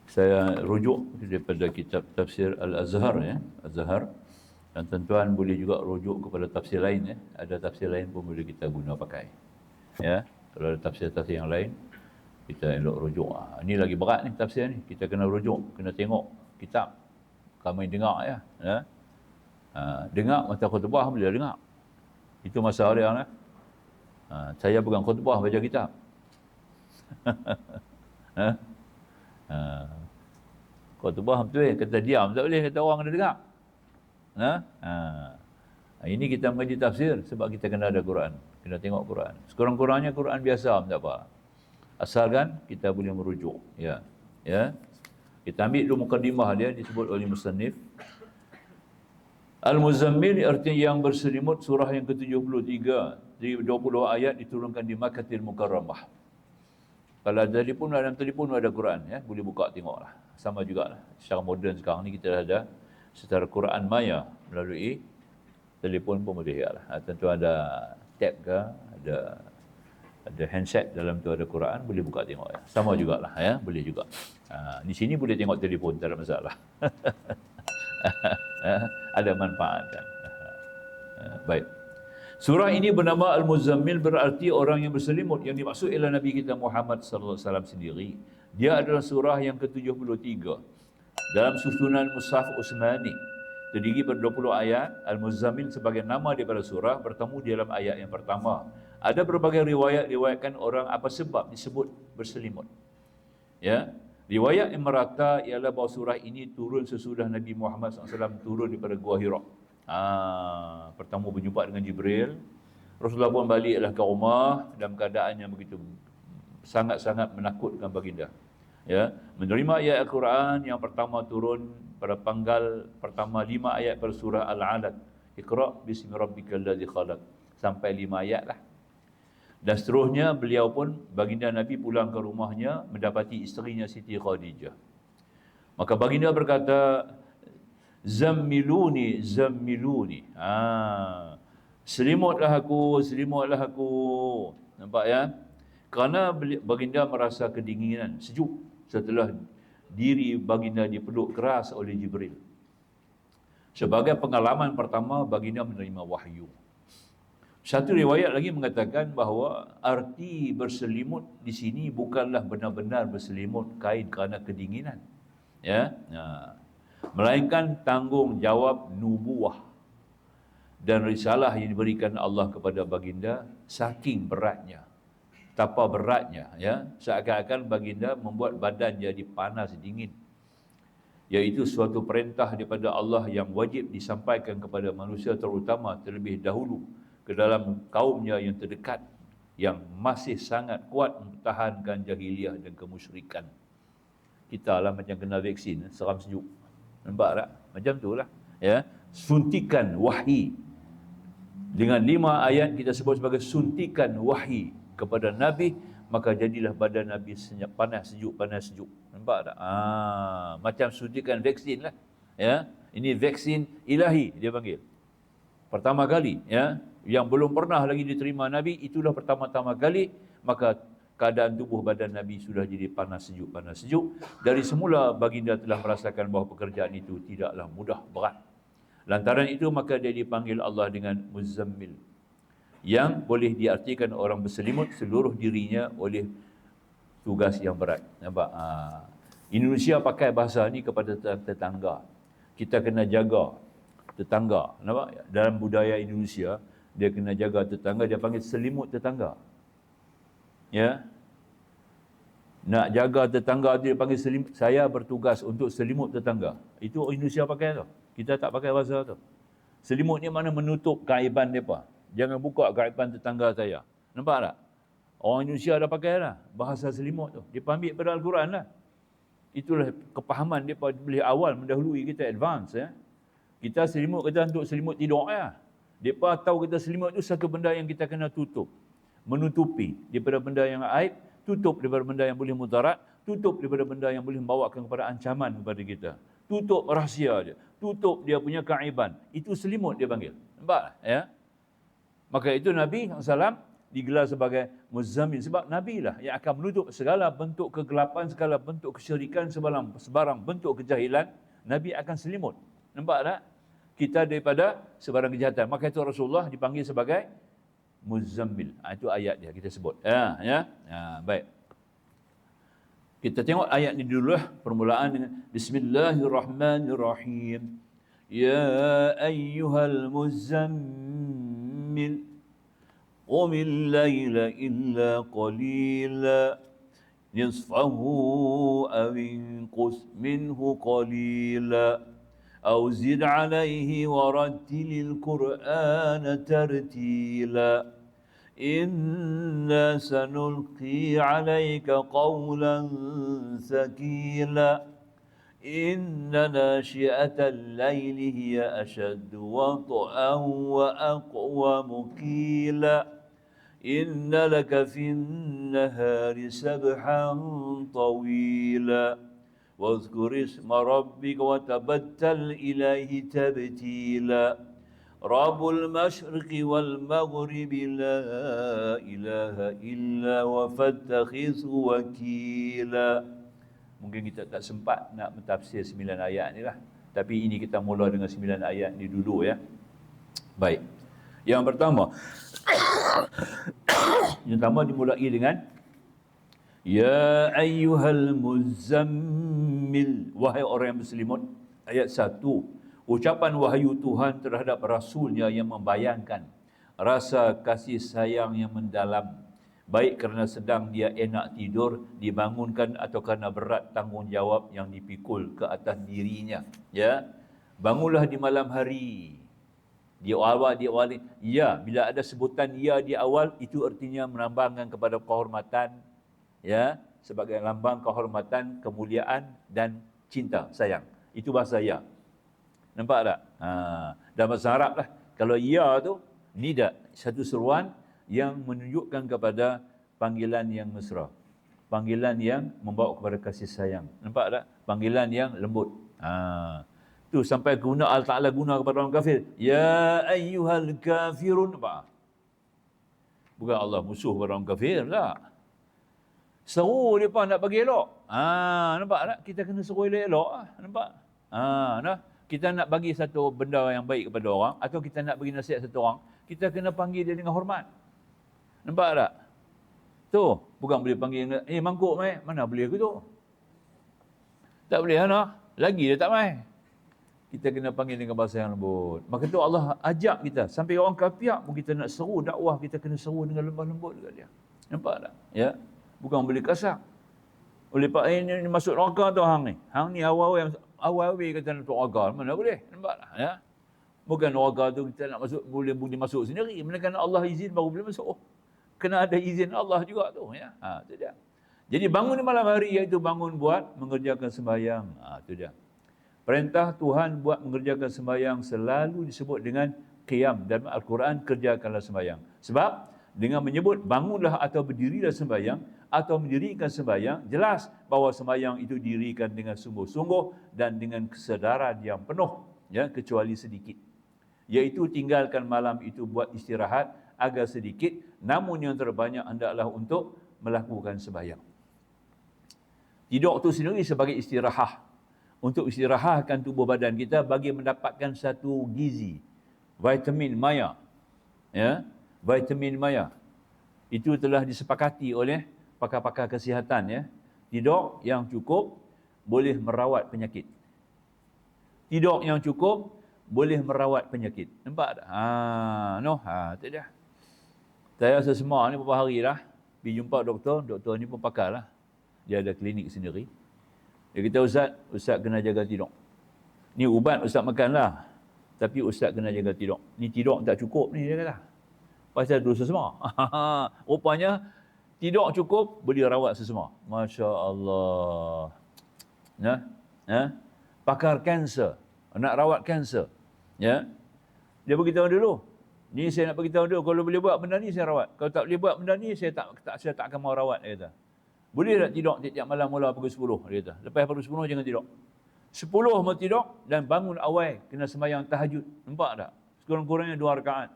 Saya rujuk daripada kitab tafsir Al-Azhar ya, Azhar. Dan tuan-tuan boleh juga rujuk kepada tafsir lain ya. Ada tafsir lain pun boleh kita guna pakai. Ya, kalau ada tafsir-tafsir yang lain kita elok rujuk. Ini lagi berat ni tafsir ni. Kita kena rujuk, kena tengok kitab. Kami dengar ya. Dengar mata khutbah boleh dengar. Itu masalah dia lah. Saya bukan khutbah baca kitab. Khutbah betul kata diam tak boleh, kata orang kena dengar. Ini kita mengaji tafsir sebab kita kena ada Quran, kena tengok Quran. Sekurang-kurangnya Quran biasa tak apa. Asalkan kita boleh merujuk, ya. Kita ambil dulu mukadimah dia disebut oleh musannif. Al-Muzammil artinya yang berselimut, surah yang ke-73, di 20 ayat diturunkan di Makkahil Mukarramah. Kalau ada telefon, dalam telefon ada Quran ya, boleh buka tengoklah. Sama jugalah. Secara moden sekarang ni kita dah ada secara Quran Maya melalui telefon pun boleh ya lah. Tentu ada tab ke, ada handset dalam tu ada Quran, boleh buka tengok ya. Sama jugalah ya, boleh juga. Di sini boleh tengok telefon, tak ada masalah. Ada manfaat kan. Baik. Surah ini bernama Al-Muzammil, berarti orang yang berselimut. Yang dimaksud ialah Nabi kita Muhammad sallallahu alaihi wasallam sendiri. Dia adalah surah yang ke-73 dalam susunan Mushaf Utsmani. Terdiri ber 20 ayat. Al-Muzammil sebagai nama daripada surah bertemu di dalam ayat yang pertama. Ada berbagai riwayat riwayatkan orang apa sebab disebut berselimut. Ya. Riwayat yang merata ialah bahawa surah ini turun sesudah Nabi Muhammad SAW turun daripada Gua Hira. Pertama berjumpa dengan Jibril. Rasulullah pun baliklah ke rumah dalam keadaan yang begitu sangat-sangat menakutkan baginda. Ya, menerima ayat Al-Quran yang pertama turun pada panggal pertama 5 ayat pada surah Al-Alaq. Iqra bismi rabbikal ladzi khalaq. Sampai 5 ayat lah. Dan seterusnya beliau pun, baginda Nabi pulang ke rumahnya mendapati isterinya Siti Khadijah. Maka baginda berkata, Zammiluni, zammiluni. Selimutlah aku, selimutlah aku. Nampak ya? Kerana baginda merasa kedinginan, sejuk setelah diri baginda dipeluk keras oleh Jibril. Sebagai pengalaman pertama, baginda menerima wahyu. Satu riwayat lagi mengatakan bahawa arti berselimut di sini bukanlah benar-benar berselimut kain kerana kedinginan. Ya. Melainkan tanggungjawab nubuah dan risalah yang diberikan Allah kepada baginda saking beratnya, betapa beratnya ya, seakan-akan baginda membuat badan jadi panas dingin, iaitu suatu perintah daripada Allah yang wajib disampaikan kepada manusia, terutama terlebih dahulu ke dalam kaumnya yang terdekat yang masih sangat kuat mempertahankan jahiliah dan kemusyrikan. Kita lah macam kena vaksin, seram sejuk. Nampak tak? Macam tu lah. Ya. Suntikan wahyi. Dengan 5 ayat kita sebut sebagai suntikan wahyi kepada Nabi, maka jadilah badan Nabi senyap, panas sejuk, panas sejuk. Nampak tak? Macam suntikan vaksin lah. Ya. Ini vaksin ilahi dia panggil. Pertama kali, ya, yang belum pernah lagi diterima Nabi, itulah pertama-tama kali, maka keadaan tubuh badan Nabi sudah jadi panas sejuk, panas sejuk. Dari semula baginda telah merasakan bahawa pekerjaan itu tidaklah mudah, berat. Lantaran itu maka dia dipanggil Allah dengan Muzammil, yang boleh diartikan orang berselimut seluruh dirinya oleh tugas yang berat. Nampak? Indonesia pakai bahasa ni kepada tetangga. Kita kena jaga tetangga. Nampak? Dalam budaya Indonesia, dia kena jaga tetangga, dia panggil selimut tetangga. Ya. Nak jaga tetangga tu dia panggil selimut. Saya bertugas untuk selimut tetangga. Itu Indonesia pakai tu. Kita tak pakai bahasa tu. Selimut ni mana menutup keaiban mereka. Jangan buka keaiban tetangga saya. Nampak tak? Orang Indonesia dah pakai dah bahasa selimut tu. Dia ambil pada Al-Quran lah. Itulah kepahaman dia boleh awal mendahului kita, advance ya. Kita selimut kita untuk selimut tidur ya. Mereka tahu kita selimut itu satu benda yang kita kena tutup. Menutupi daripada benda yang aib, tutup daripada benda yang boleh mudarat, tutup daripada benda yang boleh membawakan kepada ancaman kepada kita. Tutup rahsia dia, tutup dia punya keaiban. Itu selimut dia panggil. Nampak ya? Maka itu Nabi SAW digelar sebagai Muzammil? Sebab Nabi lah yang akan menutup segala bentuk kegelapan, segala bentuk kesyirikan, sebarang bentuk kejahilan. Nabi akan selimut. Nampak tak? Kita daripada sebarang kejahatan. Maka itu Rasulullah dipanggil sebagai Muzammil. Itu ayat dia kita sebut. Baik. Kita tengok ayat ni dulu lah. Permulaan dengan Bismillahirrahmanirrahim. Ya ayyuhal muzammil qumil layla illa qalila nisfahu aw inqus minhu qalila aw zid alayhi warattilil qur'ana tartila Inna sanulqi alayka qawlan thaqila Inna nashi'atal layli hiya ashaddu wat'an wa aqwamu qila Inna laka fin nahari sabhan tawila Wadhkur isma rabbika wa tabattal ilayhi tabtila Rabbul masyriqi wal maghribi la ilaha illa wa fattakhidhu wakila. Mungkin kita tak sempat nak mentafsir 9 ayat ni lah. Tapi ini kita mula dengan 9 ayat ni dulu ya. Baik. Yang pertama. Yang pertama dimulai dengan Ya ayyuhal muzammil. Wahai orang yang berselimut. Ayat 1. Ucapan wahyu Tuhan terhadap Rasulnya yang membayangkan rasa kasih sayang yang mendalam, baik kerana sedang dia enak tidur, dibangunkan atau kerana berat tanggungjawab yang dipikul ke atas dirinya. Ya, bangunlah di malam hari. Di awal. Ya, bila ada sebutan ya di awal, itu artinya melambangkan kepada kehormatan. Ya, sebagai lambang kehormatan, kemuliaan dan cinta, sayang. Itu bahasa ya. Nampak tak? Dalam bahasa Arab lah. Kalau ya tu, nida. Satu seruan yang menunjukkan kepada panggilan yang mesra. Panggilan yang membawa kepada kasih sayang. Nampak tak? Panggilan yang lembut. Tu sampai guna Allah Ta'ala guna kepada orang kafir. Ya ayyuhal kafirun. Nampak? Bukan Allah musuh kepada orang kafir lah. Seru mereka nak bagi elok. Nampak tak? Kita kena seru elok-elok. Nampak? Nah. Kita nak bagi satu benda yang baik kepada orang atau kita nak bagi nasihat satu orang, kita kena panggil dia dengan hormat. Nampak tak? Tu, bukan boleh panggil, mangkuk mai. Mana boleh ke tu? Tak boleh ana. Lagi dia tak mai. Kita kena panggil dengan bahasa yang lembut. Maka tu Allah ajak kita sampai orang kafir pun kita nak seru dakwah, kita kena seru dengan lembut dekat dia. Nampak tak? Ya. Bukan boleh kasar. Oleh Pak ini masuk neraka tu hang ni. Hang ni awal kata nak masuk neraka. Mana boleh? Nampak tak? Ya. Bukan neraka tu kita nak masuk boleh masuk sendiri. Melainkan Allah izin baru boleh masuk. Kena ada izin Allah juga tu ya. Tu dia. Jadi bangun di malam hari iaitu bangun buat mengerjakan sembahyang. Tu dia. Perintah Tuhan buat mengerjakan sembahyang selalu disebut dengan qiyam dalam Al-Quran, kerjakanlah sembahyang. Sebab dengan menyebut bangunlah atau berdirilah sembahyang atau mendirikan sembahyang, jelas bahawa sembahyang itu dirikan dengan sungguh-sungguh dan dengan kesedaran yang penuh, ya, kecuali sedikit. Iaitu tinggalkan malam itu buat istirahat agak sedikit, namun yang terbanyak hendaklah untuk melakukan sembahyang. Tidur itu sendiri sebagai istirahat. Untuk istirahatkan tubuh badan kita bagi mendapatkan satu gizi, vitamin maya. Ya, vitamin maya. Itu telah disepakati oleh pakar-pakar kesihatan ya. Tidur yang cukup boleh merawat penyakit. Tidur yang cukup boleh merawat penyakit. Nampak tak? Tu dia. Saya sesemua ni beberapa hari dah pergi jumpa doktor. Doktor ni pun pakar lah. Dia ada klinik sendiri. Dia kata, Ustaz kena jaga tidur. Ni ubat Ustaz makan lah. Tapi Ustaz kena jaga tidur. Ni tidur tak cukup ni dia kata. Pasal tu sesama. Rupanya tidur cukup boleh rawat sesama. Masya Allah. Pakar kanser. Nak rawat kanser. Ya. Dia beritahu dulu. Ni saya nak beritahu dulu. Kalau boleh buat benda ni saya rawat. Kalau tak boleh buat benda ni saya tak akan mau rawat. Dia kata. Boleh tak tidur tiap malam mula pukul 10? Dia kata. Lepas pukul 10 jangan tidur. 10 mau tidur dan bangun awal. Kena sembahyang tahajud. Nampak tak? Sekurang-kurangnya 2 rakaat.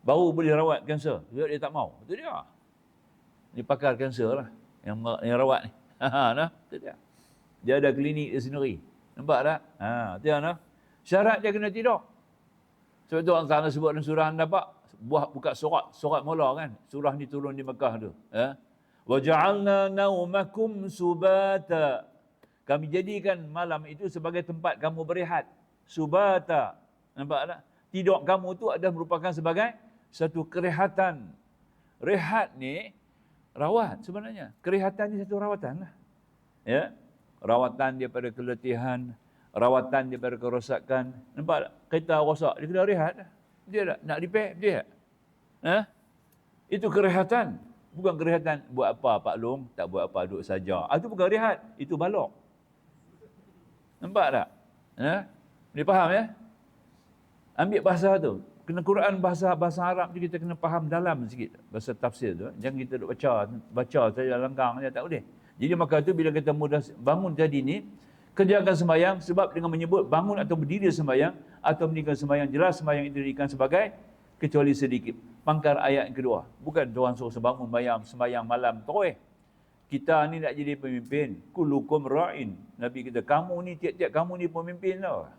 baru boleh rawat kanser. Dia tak mau. Itu dia. Ini pakar kanser lah yang rawat ni. Nah, itu dia. Dia ada klinik dia sendiri. Nampak tak? Itu nah. Syarat dia kena tidur. Sebab tu Allah Ta'ala sebut dalam surah anda dapat buka surat mula kan. Surah ni turun di Mekah tu. Wa ja'alna naumakum subata. Kami jadikan malam itu sebagai tempat kamu berehat. Subata. Nampak tak? Tidur kamu tu adalah merupakan sebagai satu kerehatan. Rehat ni rawat sebenarnya. Kerehatan ni satu rawatan lah. Ya. Rawatan daripada keletihan, rawatan daripada kerosakan. Nampak tak? Kereta rosak, dia kena rehat. Dia tak nak repair, dia. Itu kerehatan. Bukan kerehatan buat apa Pak Long, tak buat apa, duduk saja. Itu bukan rehat, itu balok. Nampak tak? Dia faham ya? Ambil bahasa tu. Kena Quran bahasa Arab tu kita kena faham dalam sikit. Bahasa tafsir tu. Jangan kita duduk baca saja langgang je, tak boleh. Jadi maka tu bila kita mudah bangun tadi ni, kerjakan sembahyang sebab dengan menyebut bangun atau berdiri sembahyang atau meninggalkan sembahyang, jelas sembahyang itu dirikan sebagai kecuali sedikit. Pangkar ayat yang kedua. Bukan Tuhan suruh sembangun sembahyang malam terus. Kita ni nak jadi pemimpin. Kullukum ra'in. Nabi kata, kamu ni, tiap-tiap kamu ni pemimpin tau.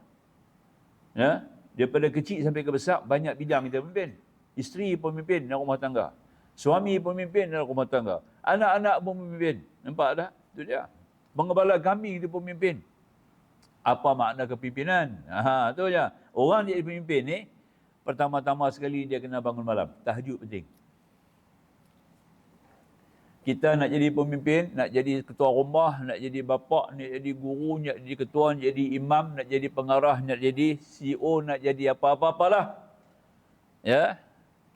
Ya? Daripada kecil sampai ke besar, banyak bidang kita pemimpin. Isteri pemimpin dalam rumah tangga. Suami pemimpin dalam rumah tangga. Anak-anak pun pemimpin. Nampak tak? Itu dia. Pengembala kambing itu pemimpin. Apa makna kepimpinan? Itu je. Orang jadi pemimpin ni, pertama-tama sekali dia kena bangun malam. Tahajud penting. Kita nak jadi pemimpin, nak jadi ketua rumah, nak jadi bapa, nak jadi guru, nak jadi ketua, nak jadi imam, nak jadi pengarah, nak jadi CEO, nak jadi apa-apa-apalah. Ya,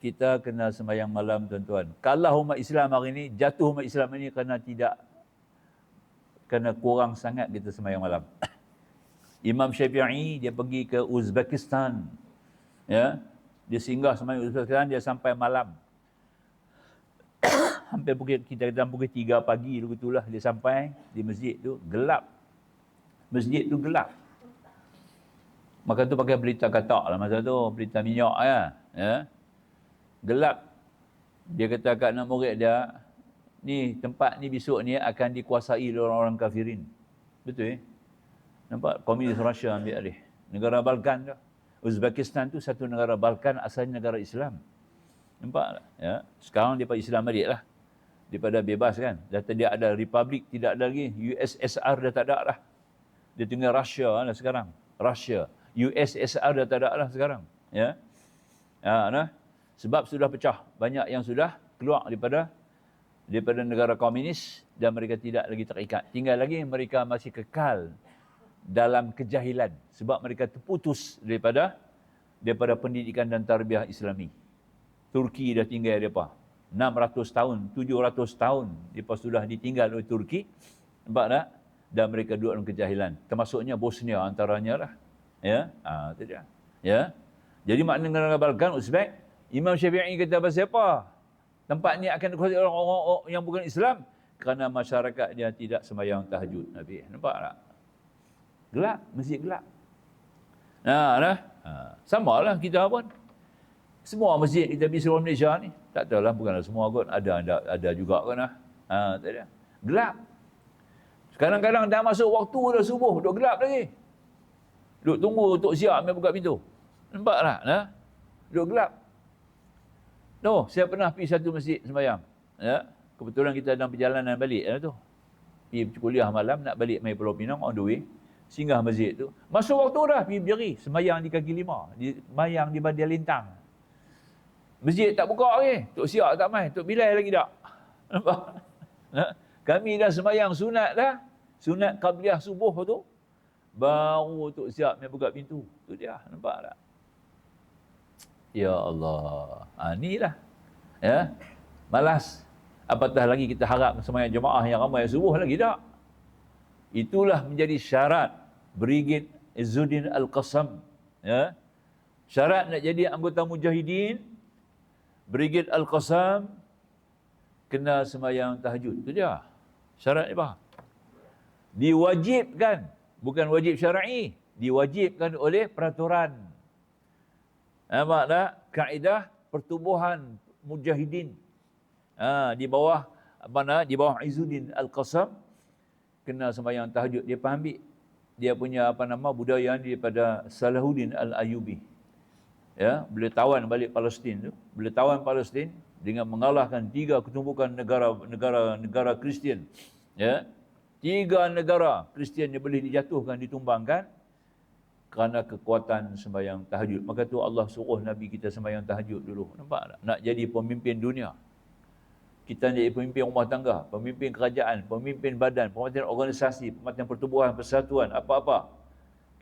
kita kena sembahyang malam tuan-tuan. Kalah umat Islam hari ini, jatuh umat Islam ini kerana kurang sangat kita sembahyang malam. Imam Syafi'i dia pergi ke Uzbekistan. Ya, dia singgah sembahyang Uzbekistan, dia sampai malam. Hampir kita dalam pukul 3 pagi begitulah dia sampai di masjid tu, gelap. Masjid tu gelap. Maka tu pakai berita katak lah masa tu, berita minyak ya. Gelap. Dia kata kat anak murid dia, ni tempat ni besok ni akan dikuasai oleh orang-orang kafirin. Betul Nampak komunis Rusia ambil alih. Negara Balkan tu. Uzbekistan tu satu negara Balkan, asalnya negara Islam. Nampak tak? Ya. Sekarang dia Islam balik lah. Daripada bebas kan. Dia ada republik, tidak ada lagi. USSR dah tak ada lah. Dia tinggal Rusia lah sekarang. Rusia. USSR dah tak ada lah sekarang. Ya. Nah. Sebab sudah pecah. Banyak yang sudah keluar daripada negara komunis dan mereka tidak lagi terikat. Tinggal lagi mereka masih kekal dalam kejahilan. Sebab mereka terputus daripada pendidikan dan tarbiyah Islami. Turki dah tinggal mereka 600 tahun, 700 tahun lepas sudah ditinggal oleh Turki. Nampak tak? Dan mereka duduk dalam kejahilan. Termasuknya Bosnia antaranya lah. Ya, itu dia. Ya. Jadi makna negara Balkan, Uzbek, Imam Syafi'i kata pasal apa? Tempat ni akan dikuasai orang-orang yang bukan Islam kerana masyarakat dia tidak sembahyang tahajud. Nabi, nampak tak? Gelap, masjid gelap. Sama lah kita pun. Semua masjid kita di seluruh Malaysia ni, tak tahulah, bukanlah semua kot, ada juga kot lah. Tak ada. Gelap. Kadang-kadang dah masuk waktu dah subuh, duk gelap lagi. Duk tunggu untuk siap main buka pintu. Nampak tak? Duk gelap. Saya pernah pergi satu masjid sembahyang. Ya. Kebetulan kita dalam perjalanan balik tu. Pergi kuliah malam, nak balik main Pulau Pinang, on the way. Singgah masjid tu. Masuk waktu dah, pergi berdiri. Sembahyang di kaki lima. Sembahyang di Badia Lintang. Masjid tak buka lagi. Tok Siak tak main. Tok Bilal lagi tak. Nampak? Kami dah sembahyang sunat dah. Sunat qabliyah subuh tu. Baru Tok Siak main buka pintu. Tu dia. Nampak tak? Ya Allah. Inilah. Ya. Malas. Apatah lagi kita harap sembahyang jemaah yang ramai subuh lagi tak. Itulah menjadi syarat Brigade Izzuddin Al-Qassam. Ya. Syarat nak jadi anggota mujahidin Brigade Al-Qassam kena sembahyang tahajud. Itu dia. Syarat ni apa? Diwajibkan. Bukan wajib syar'i. Diwajibkan oleh peraturan. Nampak tak? Kaedah pertubuhan mujahidin. Di bawah di bawah Izzuddin Al-Qassam kena sembahyang tahajud. Dia ambil dia punya budaya daripada Salahuddin Al-Ayyubi. Ya, boleh tawan balik Palestin tu. Boleh tawan Palestin dengan mengalahkan 3 ketumpukan negara Kristian. Ya. 3 negara Kristian yang boleh dijatuhkan, ditumbangkan kerana kekuatan sembahyang tahajud. Maka tu Allah suruh Nabi kita sembahyang tahajud dulu. Nampak tak? Nak jadi pemimpin dunia. Kita jadi pemimpin rumah tangga, pemimpin kerajaan, pemimpin badan, pemimpin organisasi, pemimpin pertubuhan, persatuan, apa-apa.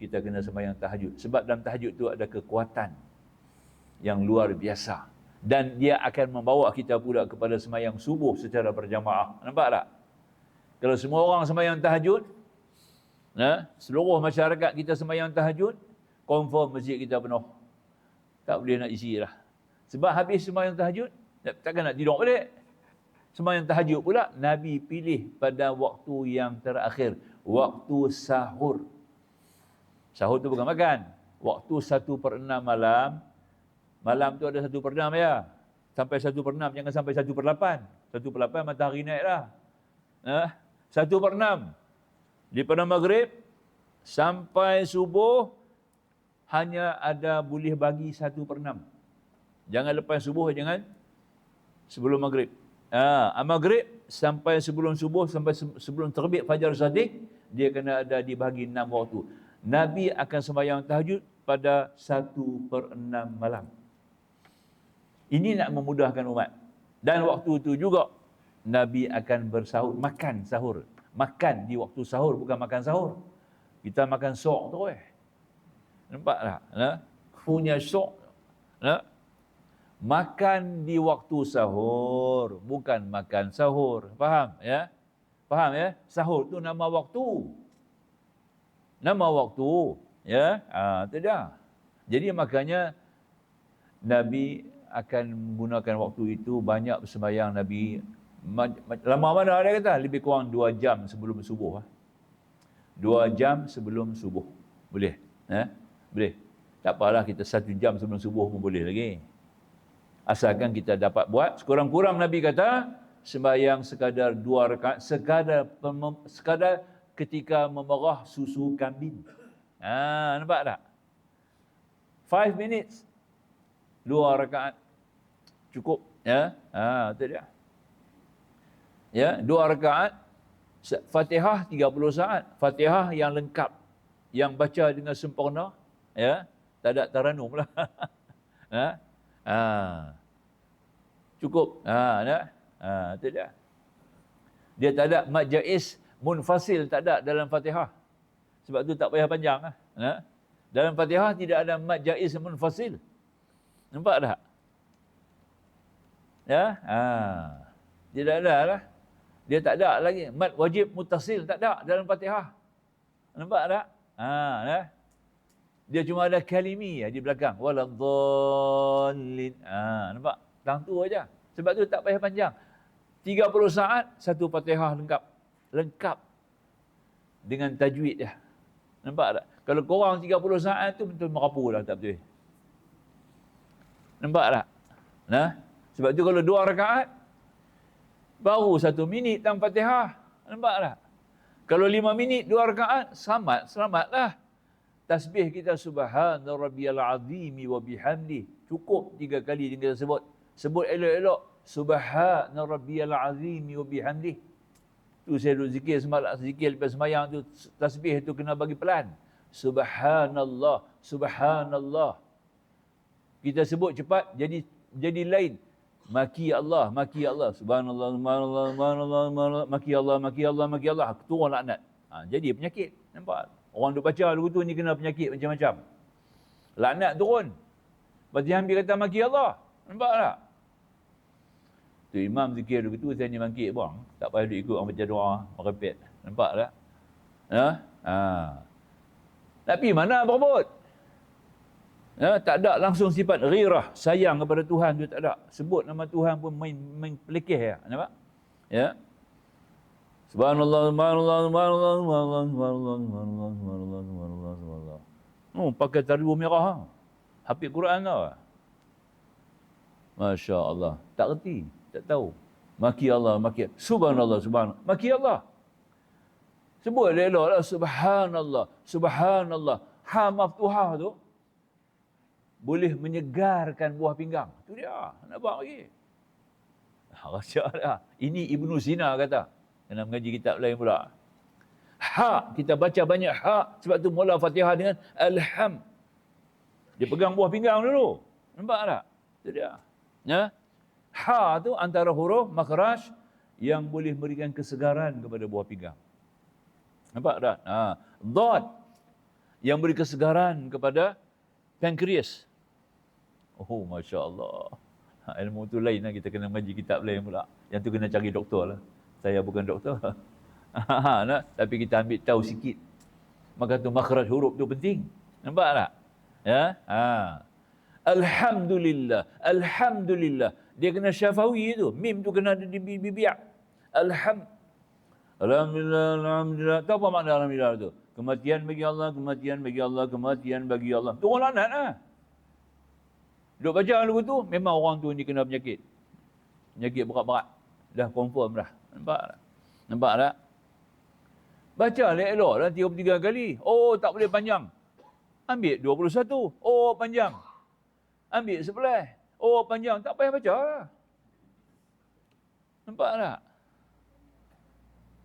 Kita kena sembahyang tahajud. Sebab dalam tahajud tu ada kekuatan yang luar biasa. Dan dia akan membawa kita pula kepada sembahyang subuh secara berjamaah. Nampak tak? Kalau semua orang sembahyang tahajud, seluruh masyarakat kita sembahyang tahajud, confirm masjid kita penuh. Tak boleh nak isi lah. Sebab habis sembahyang tahajud, takkan nak tidur balik. Sembahyang tahajud pula, Nabi pilih pada waktu yang terakhir. Waktu sahur. Sahur tu bukan makan. Waktu 1/6 malam. Malam tu ada 1/6 ya. Sampai 1/6, jangan sampai 1/8. 1/8 matahari naik dah. 1/6. Daripada maghrib sampai subuh hanya ada boleh bagi 1/6. Jangan lepas subuh, jangan sebelum maghrib. Maghrib sampai sebelum subuh, sampai sebelum terbit fajar shadiq, dia kena ada dibagi 6 waktu. Nabi akan sembahyang tahajud pada 1/6 malam. Ini nak memudahkan umat. Dan waktu itu juga Nabi akan bersahur, makan sahur. Makan di waktu sahur, bukan makan sahur. Kita makan sok tu Nampak tak? Punya sok. Makan di waktu sahur, bukan makan sahur. Faham ya? Faham ya? Sahur tu nama waktu. Nama waktu, ya. Itu dia. Jadi makanya Nabi akan menggunakan waktu itu banyak sembahyang. Nabi lama mana ada kata? Lebih kurang 2 jam sebelum subuh. 2 jam sebelum subuh. Boleh? Boleh. Tak apalah, kita 1 jam sebelum subuh pun boleh lagi. Asalkan kita dapat buat. Sekurang-kurang Nabi kata, sembahyang sekadar 2 rakaat, sekadar ketika memerah susu kambing. Nampak tak? 5 minutes. 2 rakaat. Cukup. Ya. Itu dia. Ya, 2 rakaat. Fatihah 30 saat. Fatihah yang lengkap. Yang baca dengan sempurna. Ya. Tak ada taranum lah. Cukup. Itu dia. Dia tak ada mad jaiz munfasil, tak ada dalam Fatihah. Sebab tu tak payah panjang. Dalam Fatihah tidak ada mad jaiz munfasil. Nampak tak? Ya? Tidak ada lah. Dia tak ada lagi. Mad wajib mutasil, tak ada dalam Fatihah. Nampak tak? Dia cuma ada kalimi di belakang. Waladhdallin. Nampak? Tang tu aja. Sebab tu tak payah panjang. 30 saat, 1 Fatihah lengkap. Lengkap. Dengan tajwid dia. Nampak tak? Kalau korang 30 saat tu betul merapu dah, tak betul. Nampak tak? Sebab tu kalau 2 rakaat, baru 1 minit dalam Fatihah. Nampak tak? Kalau 5 minit 2 rakaat, selamatlah. Tasbih kita subhana rabbiyal azimi wa bihamdi. Cukup 3 kali kita sebut. Sebut elok-elok. Subhana rabbiyal azimi wa bihamdi. Tu saya duduk zikir semalam, zikir lepas sembahyang tu, tasbih tu kena bagi pelan. Subhanallah, subhanallah. Kita sebut cepat jadi lain. Maki Allah, maki Allah. Subhanallah, subhanallah, subhanallah, maki Allah, maki Allah, maki Allah. Turun laknat. Jadi penyakit. Nampak? Orang duk baca lagu tu ni kena penyakit macam-macam. Laknat turun. Lepas tu hampir kata maki Allah. Nampak tak? Tu imam zikir lagu tu, saya ni mangkit bang. Tak payah duk ikut orang baca doa, merepet. Nampak tak? Tapi mana berebut? Tak ada langsung sifat ghirah, sayang kepada Tuhan tu tak ada. Sebut nama Tuhan pun main pelikih ya. Nampak? Ya. Subhanallah, subhanallah, subhanallah, subhanallah, subhanallah, subhanallah, subhanallah, subhanallah, subhanallah. Pakai taribu merah. Hafid Quran tau. Masya Allah. Tak reti, tak tahu. Maki Allah, maki. Subhanallah, subhanallah. Maki Allah. Sebut elok lah. Subhanallah, subhanallah. Ha maftuhah tu boleh menyegarkan buah pinggang. Tu dia. Nampak lagi. Raja dah. Ini Ibnu Sina kata. Kena mengaji kitab lain pula. Ha. Kita baca banyak ha. Sebab tu mula Fatihah dengan Alham. Dia pegang buah pinggang dulu. Nampak tak? Itu dia. Ya? Ha tu antara huruf makhraj yang boleh memberikan kesegaran kepada buah pinggang. Nampak tak? Ha. Dad yang beri kesegaran kepada pankreas. Oh, Masya Allah. Ilmu tu lain lah. Kita kena mengaji kitab lain pula. Yang tu kena cari doktor lah. Saya bukan doktor. Nah, tapi kita ambil tahu sikit. Maka tu makhraj huruf tu penting. Nampak tak? Ya? Alhamdulillah. Alhamdulillah. Dia kena syafawi tu. Mim tu kena ada di bibir. Alhamdulillah. Alhamdulillah. Tahu apa makna Alhamdulillah tu? Kematian bagi Allah, kematian bagi Allah, kematian bagi Allah. Tu orang lanat lah. Duk baca lagu tu, memang orang tu ni kena penyakit. Penyakit berat-berat. Dah confirm dah. Nampak tak? Nampak tak? Baca elok lah 33 kali. Oh, tak boleh panjang. Ambil 21. Oh, panjang. Ambil 11. Oh, panjang. Tak payah baca lah. Nampak tak?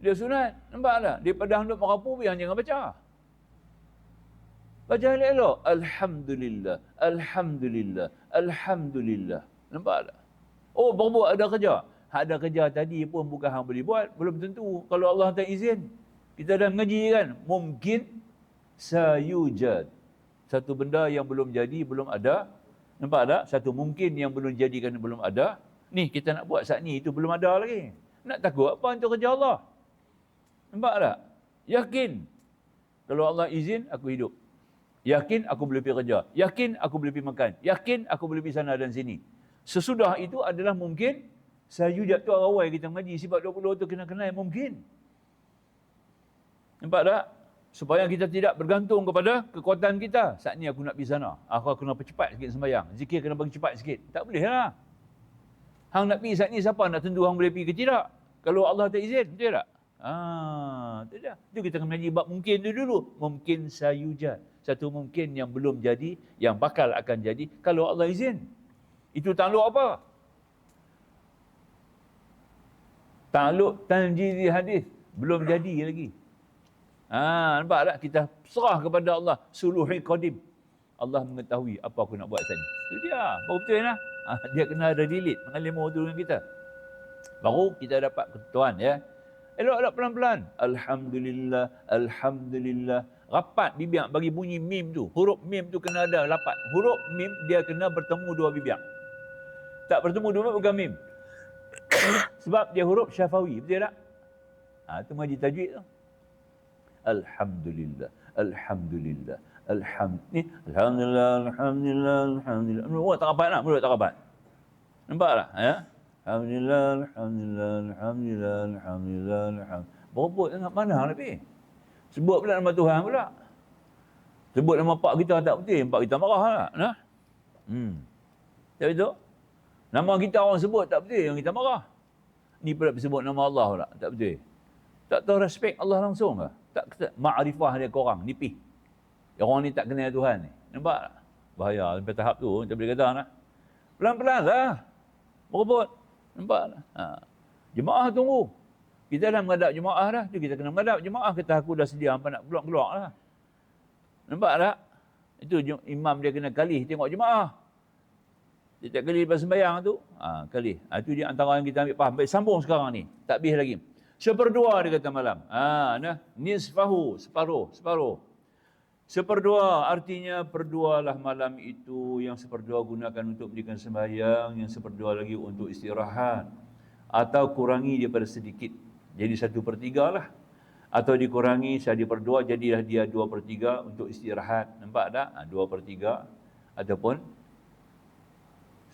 Dia sunat. Nampak tak? Daripada hendak merapu, yang jangan baca. Baca elok. Alhamdulillah. Alhamdulillah. Alhamdulillah. Nampak tak? Oh, berbuat ada kerja. Ada kerja tadi pun bukan hang boleh buat. Belum tentu. Kalau Allah tak izin. Kita dah mengaji kan. Mungkin sayujad. Satu benda yang belum jadi, belum ada. Nampak tak? Satu mungkin yang belum jadi kan belum ada. Ni kita nak buat saat ni, itu belum ada lagi. Nak takut apa untuk kerja Allah? Nampak tak? Yakin. Kalau Allah izin, aku hidup. Yakin aku boleh pergi kerja. Yakin aku boleh pergi makan. Yakin aku boleh pergi sana dan sini. Sesudah itu adalah mungkin. Sayujad tu awal kita mengaji. Sifat 20 tu kena kenal mungkin. Nampak tak? Supaya kita tidak bergantung kepada kekuatan kita. Saat ni aku nak pergi sana. Aku kena percepat sikit sembahyang. Zikir kena bagi cepat sikit. Tak boleh lah. Hang nak pergi saat ni, siapa nak tentu hang boleh pergi ke tidak? Kalau Allah tak izin, betul tak? Itu dia. Itu kita kena mengaji bab mungkin tu dulu. Mungkin sayujad. Satu mungkin yang belum jadi, yang bakal akan jadi kalau Allah izin. Itu takluk apa? Takluk tanjiri hadis. Belum jadi lagi. Nampak tak? Kita serah kepada Allah. Suluhi qadim. Allah mengetahui apa aku nak buat saat ni. Itu dia. Baru betul lah. Dia kena ada delete. Mengalir tu dengan kita. Baru kita dapat ketentuan ya. Elok-elok pelan-pelan. Alhamdulillah. Alhamdulillah. Rapat bibir bagi bunyi mim tu. Huruf mim tu kena ada rapat. Huruf mim dia kena bertemu dua bibir. Tak bertemu dua bibir bukan mim. Sebab dia huruf syafawi. Betul tak? Itu mengaji tajwid tu. Alhamdulillah. Alhamdulillah. Alhamdulillah. Alhamdulillah. Alhamdulillah. Mulut tak rapat nak? Mulut tak rapat. Nampak tak? Ya? Alhamdulillah. Alhamdulillah. Alhamdulillah. Alhamdulillah. Alhamdulillah. Berebut tengok mana nak pergi? Sebut pula nama Tuhan pula. Sebut nama pak kita tak betul. Pak kita marah lah. Nah? Tak betul? Nama kita orang sebut tak betul. Yang kita marah. Ni pula sebut nama Allah pula. Tak betul. Tak tahu respect Allah langsung ke? Tak ma'rifah dia korang. Nipih. Orang ni tak kenal Tuhan ni. Nampak tak? Bahaya. Sampai tahap tu. Tak boleh kata nak. Pelan-pelan lah. Berebut. Nampak tak? Jemaah tunggu. Kita dah menghadap jemaah dah. Kita kena menghadap jemaah. Kata aku dah sedia. Hampa nak keluar lah. Nampak tak? Itu imam dia kena kalih tengok jemaah. Dia tak kalih lepas sembahyang tu. Kalih. Itu dia antara yang kita ambil faham. Baik, sambung sekarang ni. Tak habis lagi. Seperdua dia kata malam. Nisfahu. Separuh. Seperdua artinya perdualah malam itu. Yang seperdua gunakan untuk berikan sembahyang. Yang seperdua lagi untuk istirahat. Atau kurangi daripada sedikit. Jadi 1/3 lah. Atau dikurangi 1/2. Jadilah dia 2/3 untuk istirahat. Nampak tak? 2/3. Ataupun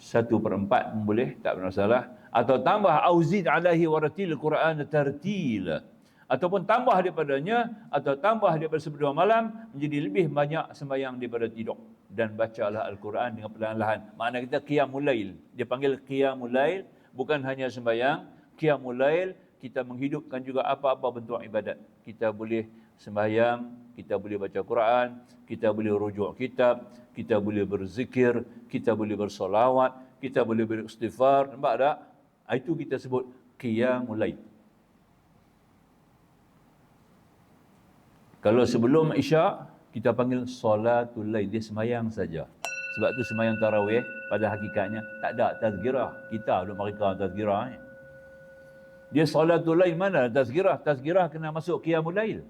1/4 pun boleh. Tak bermasalah. Atau tambah auzid alaihi waratil Quran tartila. Ataupun tambah daripadanya. Atau tambah daripada seperdua malam. Menjadi lebih banyak sembahyang daripada tidur. dan bacalah Al-Quran dengan perlahan-lahan. Makna kita qiyamul lail. Dia panggil qiyamul lail, bukan hanya sembahyang. Qiyamul lail, kita menghidupkan juga apa-apa bentuk ibadat. Kita boleh sembahyang, kita boleh baca Quran, kita boleh rujuk kitab, kita boleh berzikir, kita boleh bersolawat, kita boleh beristighfar. Nampak tak? Itu kita sebut qiyamul lail. Kalau sebelum Isyak, kita panggil solatul lail, dia sembahyang saja. Sebab tu sembahyang tarawih pada hakikatnya tak ada tazkirah. Kita duk mereka tazkirah ni. Dia solatul lail mana tazkirah? Tazkirah kena masuk qiyamul lail.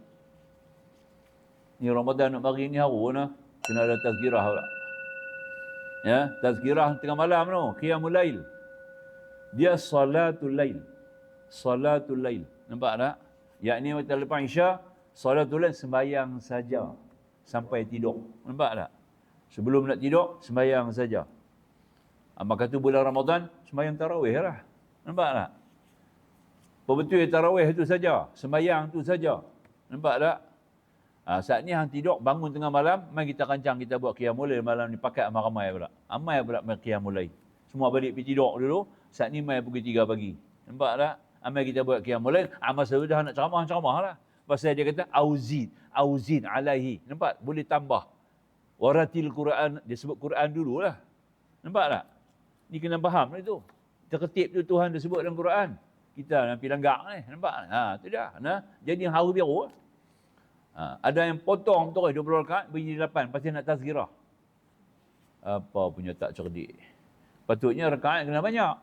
Ni Ramadan nak mari ni haru nah, kena ada tazkirah pula. Ya, tazkirah tengah malam tu, qiyamul lail. Dia solatul lail. Solatul lail. Nampak tak? Yakni waktu lepas Isyak, solatul lail sembahyang saja sampai tidur. Nampak tak? Sebelum nak tidur, sembahyang saja. Maka tu bulan Ramadan, sembahyang tarawih lah. Nampak tak? Betul tarawih itu saja, sembahyang tu saja. Nampak tak? Saat ni hang tidur, bangun tengah malam, mai kita rancang kita buat qiyamul lail malam ni, pakai ramai-ramai pula. Ramai pula mai qiyamul lail. Semua balik pergi tidur dulu, saat ni mai pukul 3 pagi. Nampak tak? Amai kita buat qiyamul lail, masa dah nak ceramah lah. Pasal dia kata auzin alaihi. Nampak? Boleh tambah. Waratil Quran, dia sebut Quran dululah. Nampak tak? Ni kena faham itu. Tertib tu Tuhan dia sebut dalam Quran. Kita nak pergi langgak ni. Nampak? Tu dah. Nah, jadi haru biru. Ada yang potong terus 20 rakaat bagi 8 pasti nak tazkirah. Apa punya tak cerdik. Patutnya rakaat kena banyak.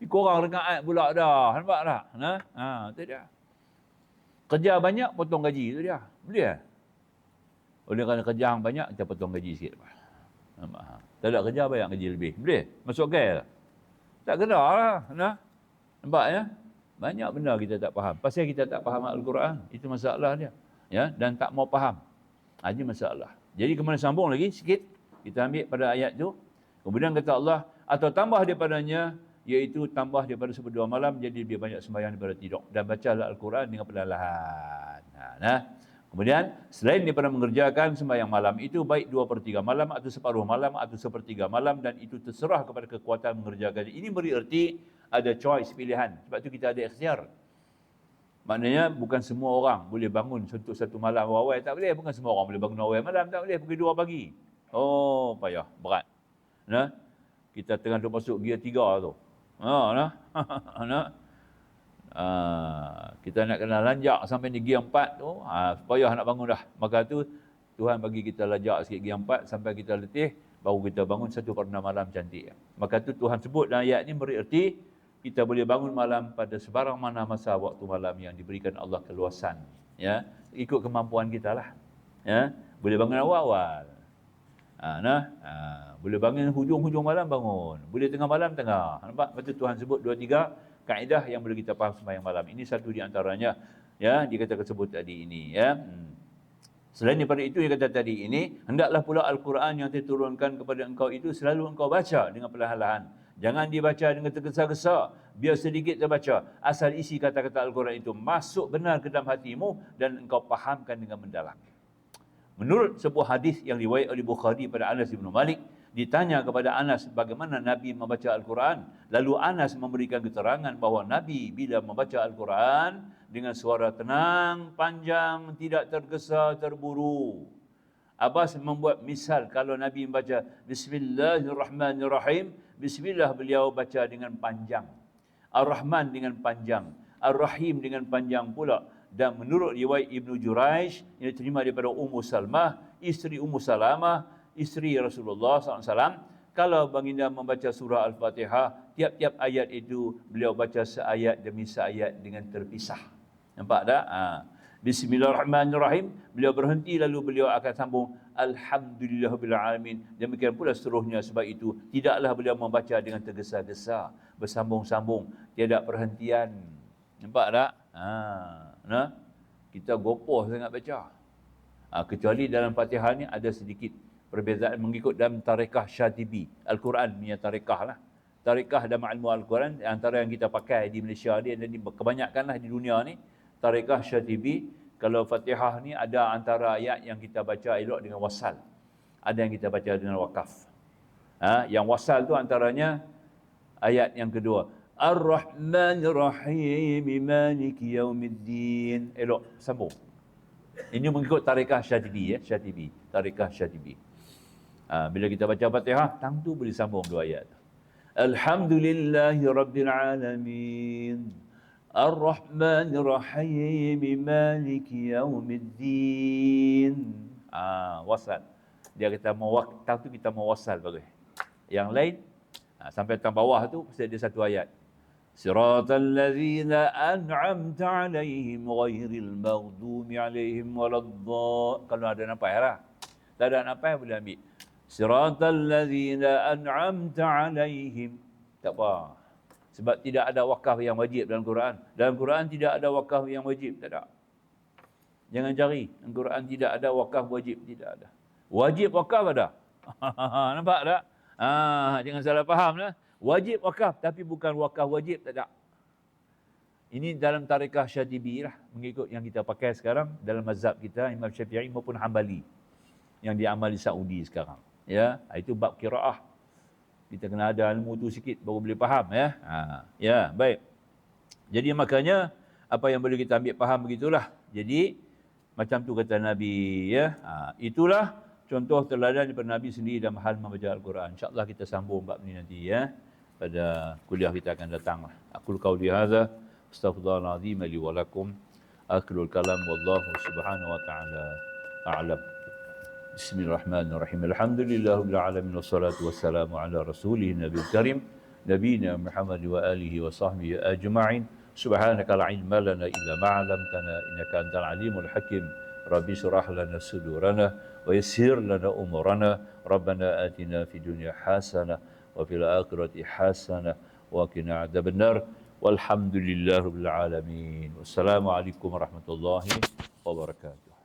Kurang rakaat pula dah. Nampak tak? Tu dah. Kerja banyak, potong gaji tu dia. Boleh tak? Oleh kerana kerja yang banyak, kita potong gaji sikit. Tak ada kerja, banyak gaji lebih. Boleh? Masuk gaya tak? Tak kena lah. Nampak ya? Banyak benda kita tak faham. Pasal kita tak faham Al-Quran. Itu masalah dia. Ya? Dan tak mau faham. Ini masalah. Jadi kemana sambung lagi sikit. Kita ambil pada ayat tu. Kemudian kata Allah, atau tambah daripadanya, iaitu tambah daripada seperdua malam, jadi lebih banyak sembahyang daripada tidur. Dan bacalah Al-Quran dengan perlahan-lahan. Kemudian, selain daripada mengerjakan sembahyang malam itu, baik 2/3 malam, atau separuh malam, atau 1/3 malam, dan itu terserah kepada kekuatan mengerjakan. Ini beri erti ada choice, pilihan. Sebab itu kita ada ikhtiar. Maknanya, bukan semua orang boleh bangun untuk satu malam awal. Tak boleh. Bukan semua orang boleh bangun awal malam. Tak boleh. Pukul 2 pagi. Oh, payah. Berat. Kita tengah masuk gear 3 tu. Kita nak kena lanjak sampai di gear 4 tu, payah nak bangun dah. Maka tu Tuhan bagi kita lanjak sikit gear 4 sampai kita letih, baru kita bangun 1/6 malam cantik. Maka tu Tuhan sebut dalam ayat ni beri erti kita boleh bangun malam pada sebarang mana masa waktu malam yang diberikan Allah keluasan. Ya, ikut kemampuan kita lah. Ya, boleh bangun awal-awal. Boleh bangun hujung-hujung malam bangun. Boleh tengah malam tengah. Nampak? Betul Tuhan sebut 2-3 kaedah yang boleh kita faham sembahyang malam. Ini satu di antaranya. Ya, dikatakan sebut tadi ini. Ya. Selain daripada itu yang kata tadi ini, hendaklah pula Al-Quran yang diturunkan kepada engkau itu selalu engkau baca dengan perlahan-lahan. Jangan dibaca dengan tergesa-gesa. Biar sedikit terbaca. Asal isi kata-kata Al-Quran itu masuk benar ke dalam hatimu dan engkau fahamkan dengan mendalam. Menurut sebuah hadis yang riwayat oleh Bukhari pada Anas bin Malik, ditanya kepada Anas bagaimana Nabi membaca Al-Quran. Lalu Anas memberikan keterangan bahawa Nabi bila membaca Al-Quran dengan suara tenang, panjang, tidak tergesa, terburu. Abbas membuat misal kalau Nabi membaca Bismillahirrahmanirrahim, Bismillah beliau baca dengan panjang. Ar-Rahman dengan panjang. Ar-Rahim dengan panjang pula. Dan menurut riwayat Ibnu Juraish yang diterima daripada Ummu Salmah, isteri Ummu Salamah, isteri Rasulullah SAW, kalau baginda membaca surah Al-Fatihah, tiap-tiap ayat itu beliau baca seayat demi seayat dengan terpisah. Nampak tak? Bismillahirrahmanirrahim, beliau berhenti lalu beliau akan sambung Alhamdulillahirrahmanirrahim. Demikian pula seterusnya. Sebab itu tidaklah beliau membaca dengan tergesa-gesa, bersambung-sambung, tiada perhentian. Nampak tak? Kita gopoh sangat baca. Kecuali dalam Fatihah ni ada sedikit perbezaan mengikut dalam tarekah Syatibi. Al-Quran punya tarekah lah. Tarekah dan ma'ilmu Al-Quran antara yang kita pakai di Malaysia ni dan kebanyakan lah di dunia ni. Tarekah Syatibi, kalau Fatihah ni ada antara ayat yang kita baca elok dengan wasal. ada yang kita baca dengan wakaf. Yang wasal tu antaranya ayat yang kedua. Ar-Rahmanir Rahim Maliki Yaumiddin. Elok, sambung. Ini mengikut tarikah Syatibi, Syatibi, tarikah Syatibi. Bila kita baca Fatihah, tentu boleh sambung dua ayat. Alhamdulillahi Rabbil Alamin. Ar-Rahmanir Rahim Maliki Yaumiddin. Wasal. Dia kata tentu kita mau wasal bagus. Yang lain sampai tang bawah tu mesti ada satu ayat. Siratal ladzina an'amta 'alaihim ghairil maghdubi 'alaihim waladdallin. Kalau ada nampak lah. Tak ada nampak boleh ambil. Siratal ladzina an'amta 'alaihim. Tak apa. Sebab tidak ada wakaf yang wajib dalam Quran. Dalam Quran tidak ada wakaf yang wajib, tak ada. Jangan cari. Dalam Quran tidak ada wakaf wajib, tidak ada. Wajib wakaf ada. Nampak tak? Jangan salah faham lah. Wajib wakaf tapi bukan wakaf wajib, tak ada. Ini dalam tarikah Syatibi lah, mengikut yang kita pakai sekarang dalam mazhab kita Imam Syafi'i maupun Hambali yang diamal di Saudi sekarang. Ya, itu bab qiraah. Kita kena ada ilmu tu sikit baru boleh faham ya. Ya, baik. Jadi makanya apa yang boleh kita ambil faham begitulah. Jadi macam tu kata Nabi ya. Itulah contoh teladan daripada Nabi sendiri dalam hal membaca Al-Quran. InsyaAllah kita sambung bab ni nanti ya. Pada kuliah kita akan datang. Aqul qawli hadza astaghfirullahalazim li wa lakum. Akhirul kalam wallahu subhanahu wa ta'ala a'lam. Bismillahirrahmanirrahim. Alhamdulillahirabbil alamin wassalatu wassalamu ala rasulih nabiyil karim nabiyina Muhammad wa alihi wa sahbihi ajma'in. Subhanaka la ilma lana illa ma 'allamtana innaka antal alimul hakim. Rabbi syrah lana sudurana wa yassir lana umurana. Rabbana atina fid dunya hasanah wa fil akhirati hasanah wa qina adzabannar. Walhamdulillahirabbil alamin. Wassalamualaikum warahmatullahi wabarakatuh.